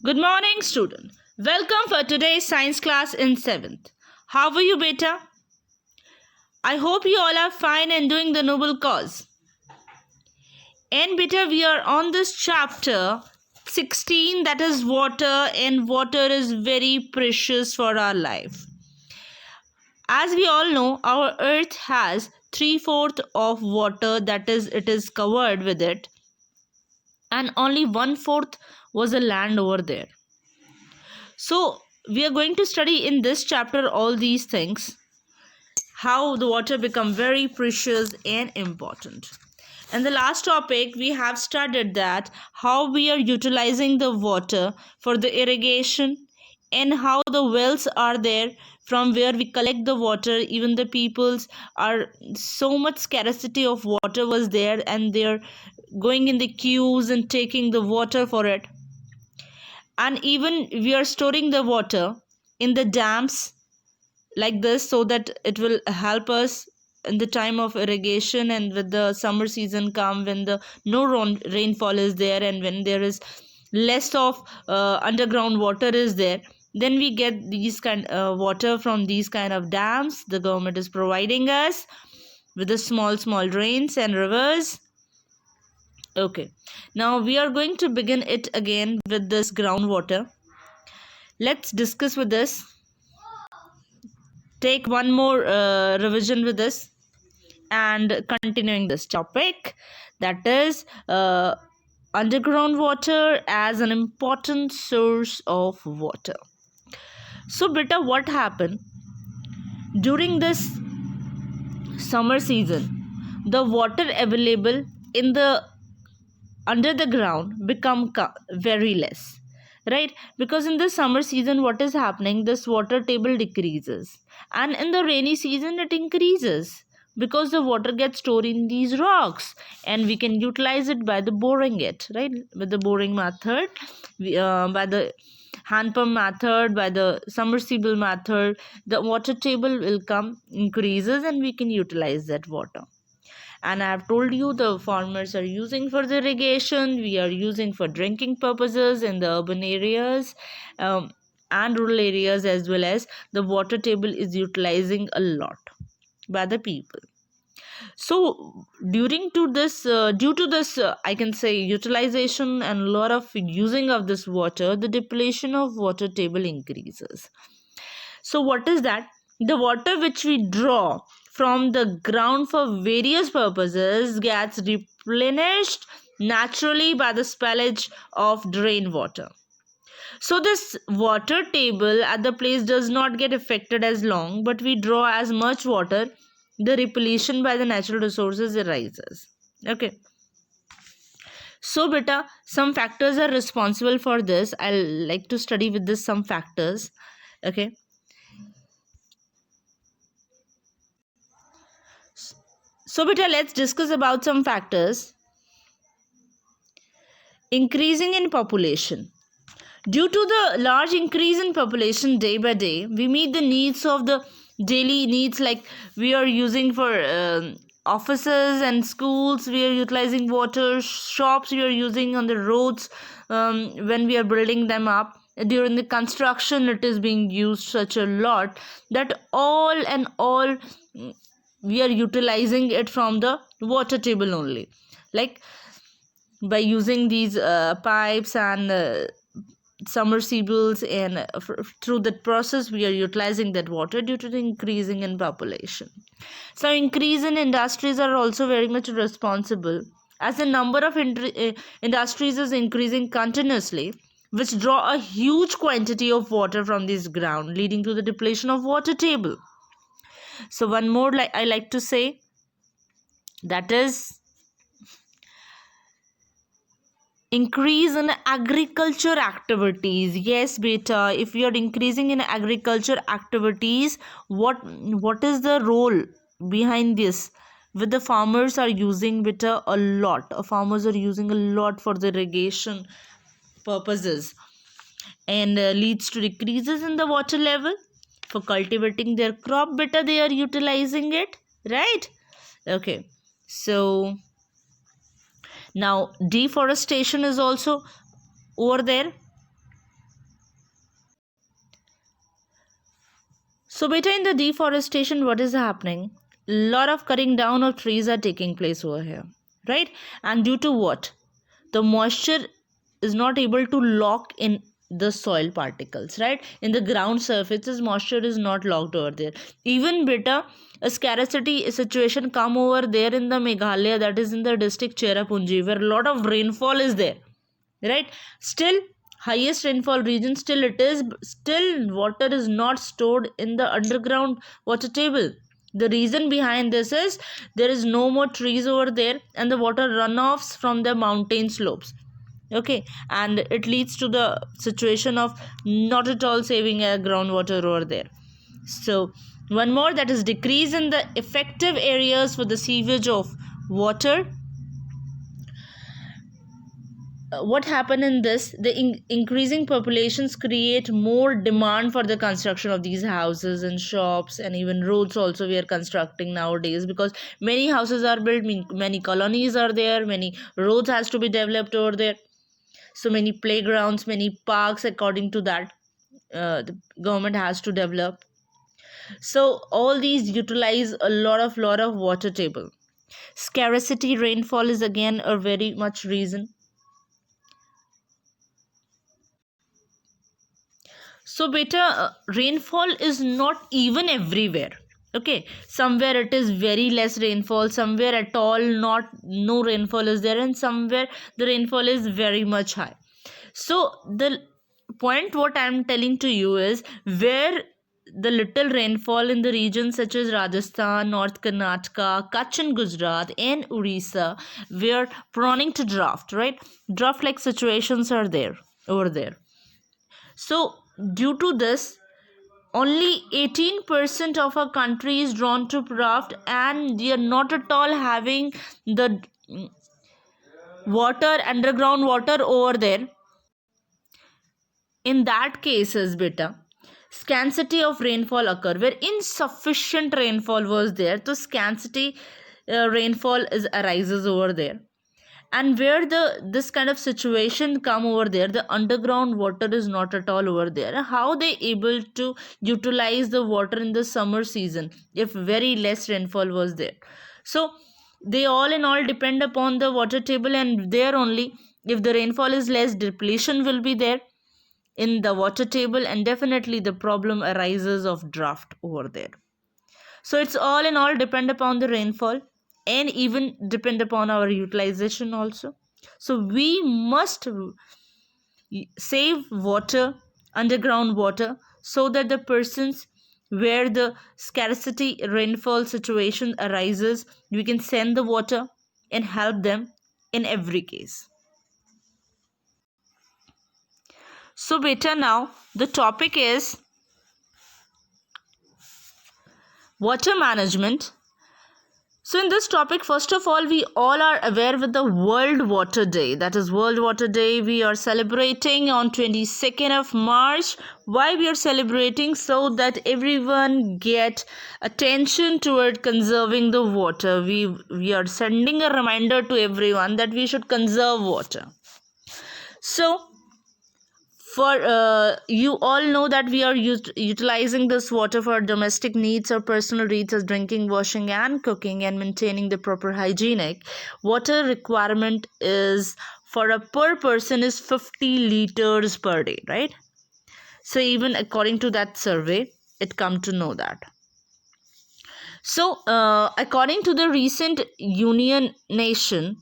Good morning, student. Welcome for today's science class in 7th. How are you, beta? I hope you all are fine and doing the noble cause. And beta, we are on this chapter 16, that is water, and water is very precious for our life. As we all know, our earth has 3/4 of water, that is, it is covered with it, and only 1/4 was a land over there. So, we are going to study in this chapter all these things, how the water become very precious and important. And the last topic we have studied that how we are utilizing the water for the irrigation and how the wells are there from where we collect the water. Even the peoples are so much scarcity of water was there, and they're going in the queues and taking the water for it. And even we are storing the water in the dams like this so that it will help us in the time of irrigation, and with the summer season come, when the no rainfall is there and when there is less of underground water is there, then we get these kind water from these kind of dams the government is providing us with the small drains and rivers. Okay, now we are going to begin it again with this groundwater. Let's discuss with this, take one more revision with this, and continuing this topic, that is underground water as an important source of water. So beta, what happened during this summer season, the water available in the under the ground become very less, right? Because in the summer season, what is happening, this water table decreases, and in the rainy season it increases, because the water gets stored in these rocks, and we can utilize it by the boring it, right? With the boring method, by the hand pump method, by the submersible method, the water table will come increases and we can utilize that water. And I have told you the farmers are using for the irrigation, we are using for drinking purposes in the urban areas, and rural areas as well, as the water table is utilizing a lot by the people. So during to this due to this I can say utilization and a lot of using of this water, the depletion of water table increases. So what is that? The water which we draw from the ground for various purposes gets replenished naturally by the spillage of drain water. So this water table at the place does not get affected as long, but we draw as much water, the repletion by the natural resources arises. Okay. So beta, some factors are responsible for this. I'll like to study with this some factors. Okay. So beta, let's discuss about some factors. Increasing in population. Due to the large increase in population day by day, we meet the needs of the daily needs, like we are using for offices and schools, we are utilizing water, shops we are using on the roads, when we are building them up. During the construction, it is being used such a lot that all and all we are utilizing it from the water table only, like by using these pipes and submersibles, and through that process we are utilizing that water due to the increasing in population. So increase in industries are also very much responsible, as the number of industries is increasing continuously, which draw a huge quantity of water from this ground, leading to the depletion of water table. So one more I like to say, that is increase in agriculture activities. Yes beta, if we are increasing in agriculture activities, what is the role behind this? With the farmers are using beta a lot, farmers are using a lot for the irrigation purposes, and leads to decreases in the water level for cultivating their crop beta, they are utilizing it, right? Okay. So now deforestation is also over there. So beta, in the deforestation, what is happening? Lot of cutting down of trees are taking place over here, right? And due to what? The moisture is not able to lock in the soil particles, right? In the ground surfaces, moisture is not locked over there. Even beta, a scarcity situation come over there in the Meghalaya, that is in the district Cherrapunji, where a lot of rainfall is there, right? Still highest rainfall region, still it is, still water is not stored in the underground water table. The reason behind this is there is no more trees over there, and the water runoffs from the mountain slopes, okay, and it leads to the situation of not at all saving groundwater over there. So one more, that is decrease in the effective areas for the sewage of water. What happened in this, the increasing populations create more demand for the construction of these houses and shops, and even roads also we are constructing nowadays, because many houses are built, many colonies are there, many roads has to be developed over there, so many playgrounds, many parks, according to that the government has to develop. So all these utilize a lot of water table. Scarcity rainfall is again a very much reason. So beta, rainfall is not even everywhere, okay? Somewhere it is very less rainfall, somewhere at all not, no rainfall is there, and somewhere the rainfall is very much high. So the point what I am telling to you is, where the little rainfall in the regions such as Rajasthan, North Karnataka, Kutch and Gujarat and Orissa, we are prone to drought, right? Drought like situations are there over there. So due to this, only 18% of our country is drawn to drought, and they are not at all having the water, underground water over there. In that cases, beta, scarcity of rainfall occur, where insufficient rainfall was there, so scarcity rainfall is arises over there. And where the this kind of situation come over there, the underground water is not at all over there. How they able to utilize the water in the summer season if very less rainfall was there? So they all in all depend upon the water table, and there only, if the rainfall is less, depletion will be there in the water table, and definitely the problem arises of drought over there. So it's all in all depend upon the rainfall, and even depend upon our utilization also. So we must save water, underground water, so that the persons where the scarcity rainfall situation arises, we can send the water and help them in every case. So beta, now the topic is water management. So in this topic, first of all, we all are aware with the World Water Day. That is World Water Day we are celebrating on 22nd of March. Why we are celebrating? So that everyone get attention toward conserving the water. We are sending a reminder to everyone that we should conserve water. So for you all know that we are utilizing this water for domestic needs or personal needs, as drinking, washing and cooking, and maintaining the proper hygienic. Water requirement is for a per person is 50 liters per day, right? So even according to that survey, it come to know that. So according to the recent Union Nation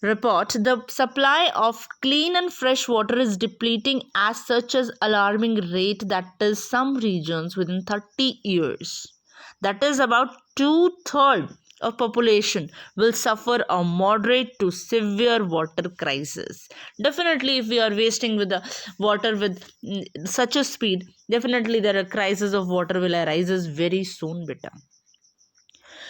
report, the supply of clean and fresh water is depleting at such as alarming rate that is some regions within 30 years, that is about 2/3 of population will suffer a moderate to severe water crisis. Definitely if we are wasting with the water with such a speed, definitely there are crisis of water will arises very soon, beta.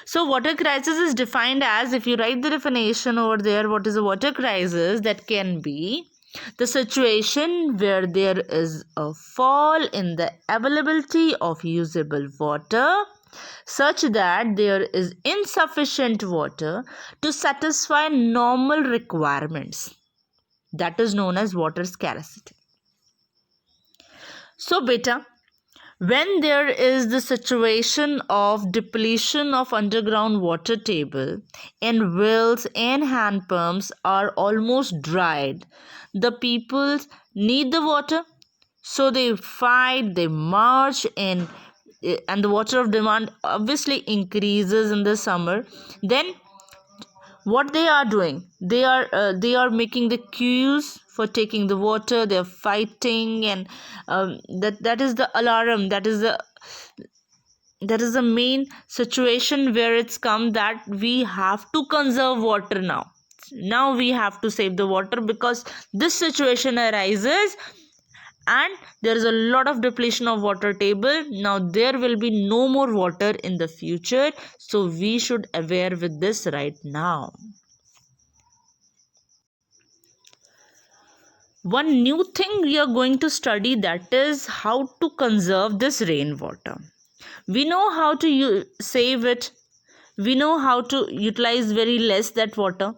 So water crisis is defined as, if you write the definition over there, what is a water crisis? That can be the situation where there is a fall in the availability of usable water, such that there is insufficient water to satisfy normal requirements. That is known as water scarcity. So beta, When there is the situation of depletion of underground water table and wells and hand pumps are almost dried, the people need the water, so they fight, they march, and the water of demand obviously increases in the summer. Then what they are doing, they are making the queues for taking the water, they're fighting, and that is the alarm, that is the main situation where it's come that we have to conserve water now we have to save the water because this situation arises, and there is a lot of depletion of water table. Now there will be no more water in the future, so we should aware with this right now. One new thing we are going to study, that is how to conserve this rainwater. We know how to save it, we know how to utilize very less that water,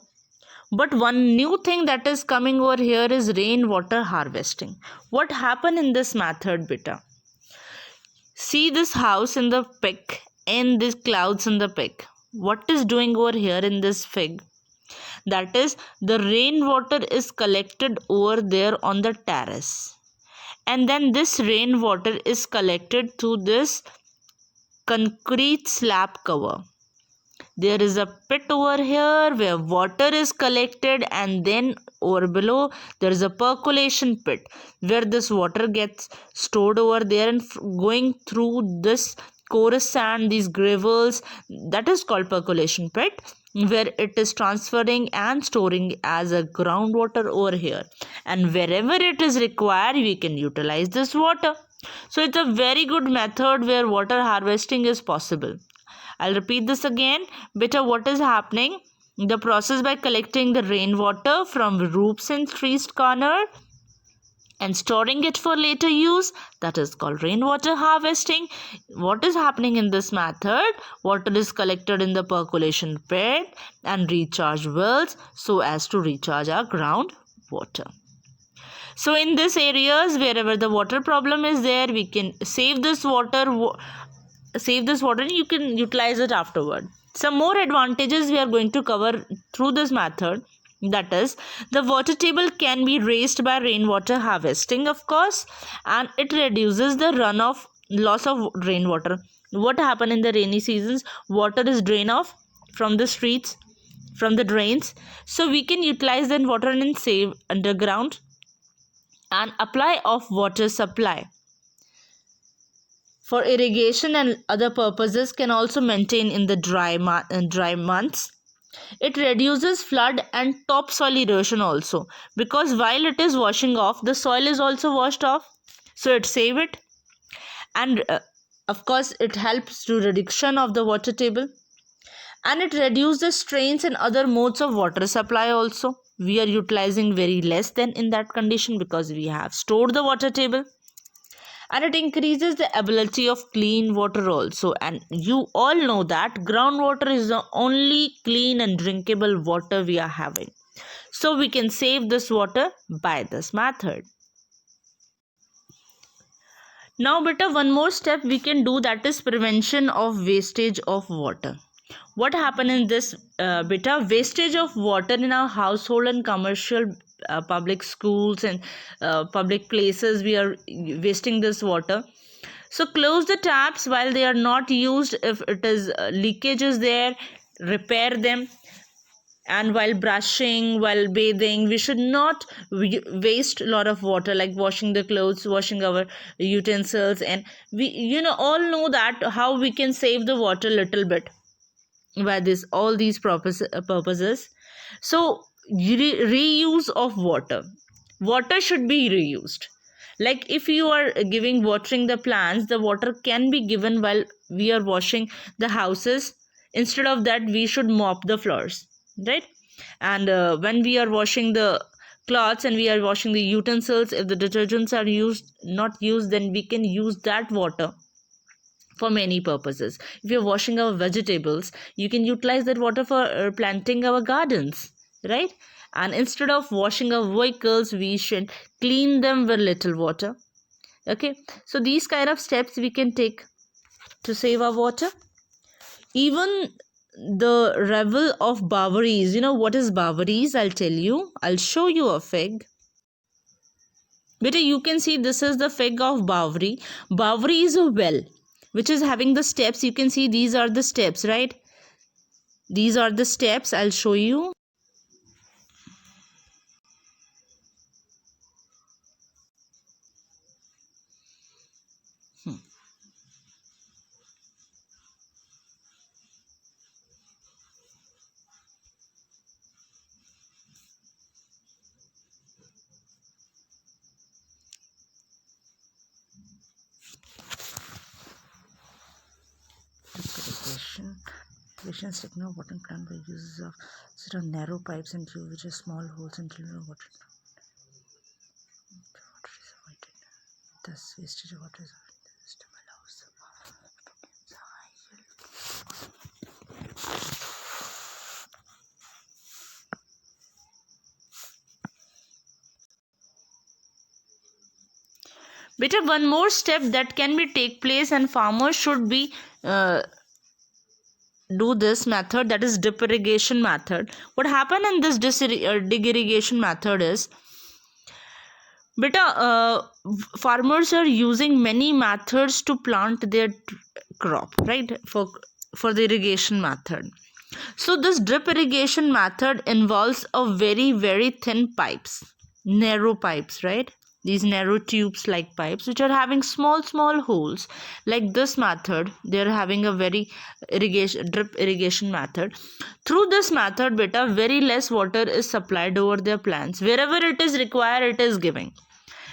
but one new thing that is coming over here is rainwater harvesting. What happened in this method, beta? See this house in the pic and these clouds in the pic. What is doing over here in this fig? That is, the rainwater is collected over there on the terrace, and then this rainwater is collected through this concrete slab cover. There is a pit over here where water is collected, and then over below there is a percolation pit where this water gets stored over there and going through this coarse sand, these gravels, that is called percolation pit, where it is transferring and storing as a groundwater over here, and wherever it is required we can utilize this water. So it's a very good method where water harvesting is possible. I'll repeat this again. Beta, what is happening? The process by collecting the rainwater from roofs and street corner and storing it for later use, that is called rainwater harvesting. What is happening in this method? Water is collected in the percolation pit and recharge wells so as to recharge our ground water. So in these areas wherever the water problem is there, we can save this water and you can utilize it afterward. Some more advantages we are going to cover through this method, that is, the water table can be raised by rainwater harvesting, of course, and it reduces the runoff, loss of rainwater. What happen in the rainy seasons? Water is drained off from the streets, from the drains, so we can utilize that water and save underground. And apply of water supply for irrigation and other purposes can also maintain in the dry months. It reduces flood and topsoil erosion also, because while it is washing off, the soil is also washed off, so it save it. And of course it helps to reduction of the water table, and it reduces strains and other modes of water supply also. We are utilizing very less than in that condition because we have stored the water table. And it increases the ability of clean water also, and you all know that groundwater is the only clean and drinkable water we are having, so we can save this water by this method. Now beta, one more step we can do, that is prevention of wastage of water. What happen in this beta? Wastage of water in our household and commercial public schools and public places, we are wasting this water. So close the taps while they are not used. If it is leakage is there, repair them. And while brushing, while bathing, we should not waste a lot of water, like washing the clothes, washing our utensils. And we all know that how we can save the water little bit by this all these purposes. So reuse of water should be reused. Like if you are watering the plants, the water can be given while we are washing the houses. Instead of that, we should mop the floors, right? And when we are washing the cloths and we are washing the utensils, if the detergents are not used, then we can use that water for many purposes. If you're washing our vegetables, you can utilize that water for planting our gardens, right? And instead of washing our vehicles, we should clean them with little water. Okay, so these kind of steps we can take to save our water. Even the revel of Bawaris, you know what is Bawaris? I'll tell you. I'll show you a fig. Beta, you can see this is the fig of Bawari. Bawari is a well which is having the steps. You can see these are the steps, right? These are the steps. I'll show you. Irrigation signal water plant by use of sort of narrow pipes and tube which are small holes and children water. Water is avoided. Thus wastage of water is avoided. The system allows Better one more step that can be take place and farmers should be do this method, that is drip irrigation method. What happened in this dig irrigation method is farmers are using many methods to plant their crop, right, for the irrigation method. So this drip irrigation method involves a very thin pipes, narrow pipes, right? These narrow tubes like pipes which are having small holes. Like this method, they are having a very drip irrigation method. Through this method, very less water is supplied over their plants. Wherever it is required, it is giving.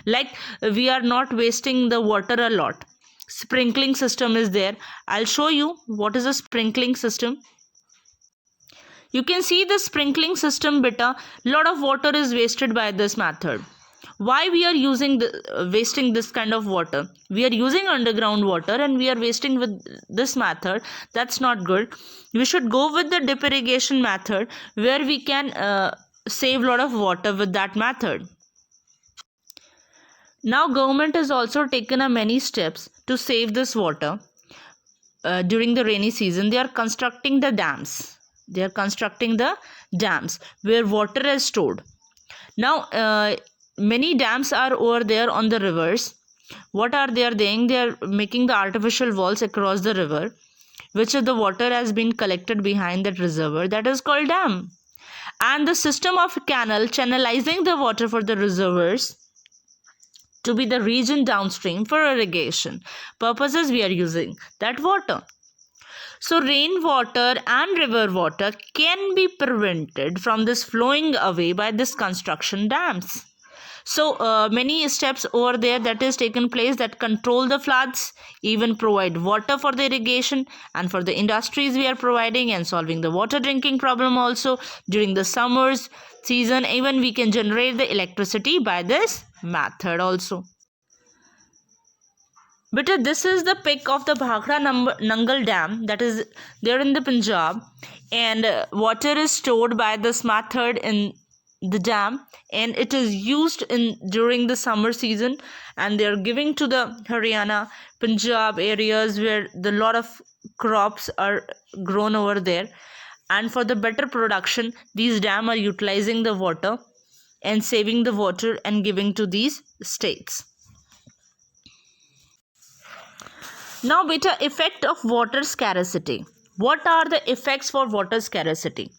Like we are not wasting the water a lot. Sprinkling system is there. I'll show you what is a sprinkling system. You can see the sprinkling system, lot of water is wasted by this method. Why we are wasting this kind of water? We are using underground water and we are wasting with this method. That's not good. We should go with the drip irrigation method where we can save a lot of water with that method. Now government has also taken many steps to save this water. During the rainy season, they are constructing the dams. They are constructing the dams where water is stored. Now many dams are over there on the rivers. What are they doing? They are making the artificial walls across the river, which the water has been collected behind that reservoir, that is called dam. And the system of canal channelizing the water for the reservoirs to be the region downstream for irrigation purposes, we are using that water. So rainwater and river water can be prevented from this flowing away by this construction dams. So many steps over there that is taken place that control the floods, even provide water for the irrigation, and for the industries we are providing and solving the water drinking problem also. During the summers season, even we can generate the electricity by this method also. This is the pic of the Bhakra Nangal Dam that is there in the Punjab, and water is stored by this method in the dam, and it is used during the summer season, and they are giving to the Haryana, Punjab areas where the lot of crops are grown over there, and for the better production these dam are utilizing the water and saving the water and giving to these states. Now effect of water scarcity. What are the effects for water scarcity?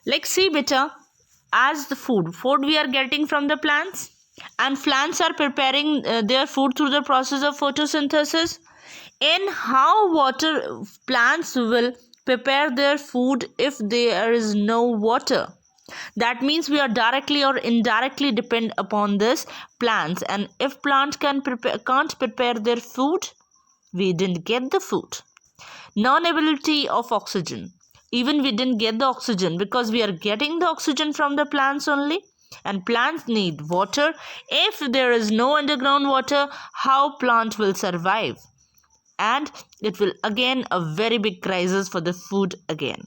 Like see as the food we are getting from the plants, and plants are preparing their food through the process of photosynthesis. And how water plants will prepare their food if there is no water? That means we are directly or indirectly depend upon this plants, and if plants can't prepare their food, we didn't get the food. Non-availability of oxygen. Even we didn't get the oxygen because we are getting the oxygen from the plants only, and plants need water. If there is no underground water, how plant will survive? And it will again a very big crisis for the food again.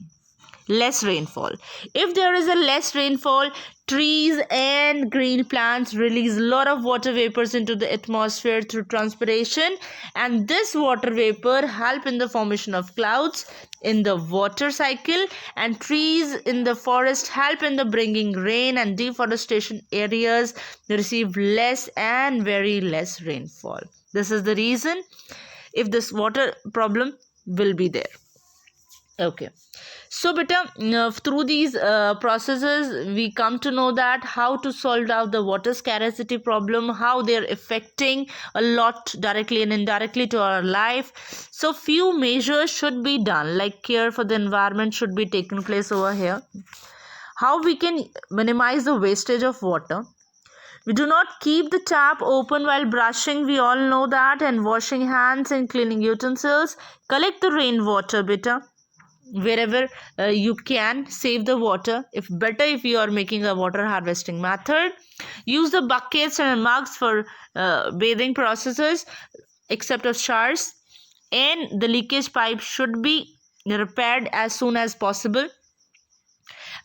less rainfall. If there is a less rainfall, trees and green plants release a lot of water vapors into the atmosphere through transpiration, and this water vapor help in the formation of clouds in the water cycle, and trees in the forest help in the bringing rain, and deforestation areas receive less and very less rainfall. This is the reason if this water problem will be there. Okay, so beta, through these processes we come to know that how to solve out the water scarcity problem, how they're affecting a lot directly and indirectly to our life. So few measures should be done, like care for the environment should be taken place over here. How we can minimize the wastage of water? We do not keep the tap open while brushing, we all know that, and washing hands and cleaning utensils. Collect the rainwater, beta, wherever you can. Save the water. If you are making a water harvesting method. Use the buckets and mugs for bathing processes, except of showers. And the leakage pipe should be repaired as soon as possible.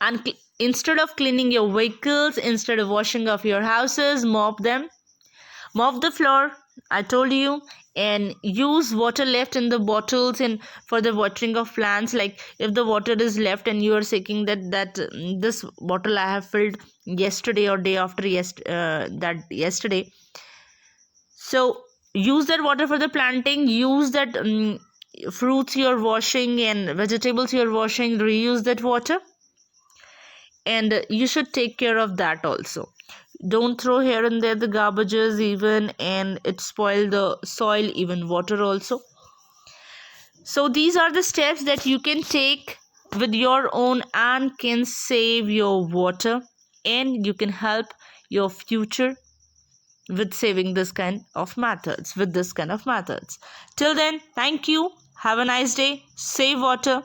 And instead of cleaning your vehicles, instead of washing off your houses, mop them. Mop the floor, I told you. And use water left in the bottles and for the watering of plants. Like if the water is left and you are saying that this bottle I have filled yesterday or day after yesterday, so use that water for the planting. Use that fruits you're washing and vegetables you're washing, reuse that water, and you should take care of that also. Don't throw here and there the garbages even, and it spoil the soil, even water also. So these are the steps that you can take with your own and can save your water, and you can help your future with saving this kind of methods, Till then, thank you. Have a nice day. Save water.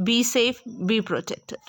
Be safe. Be protected.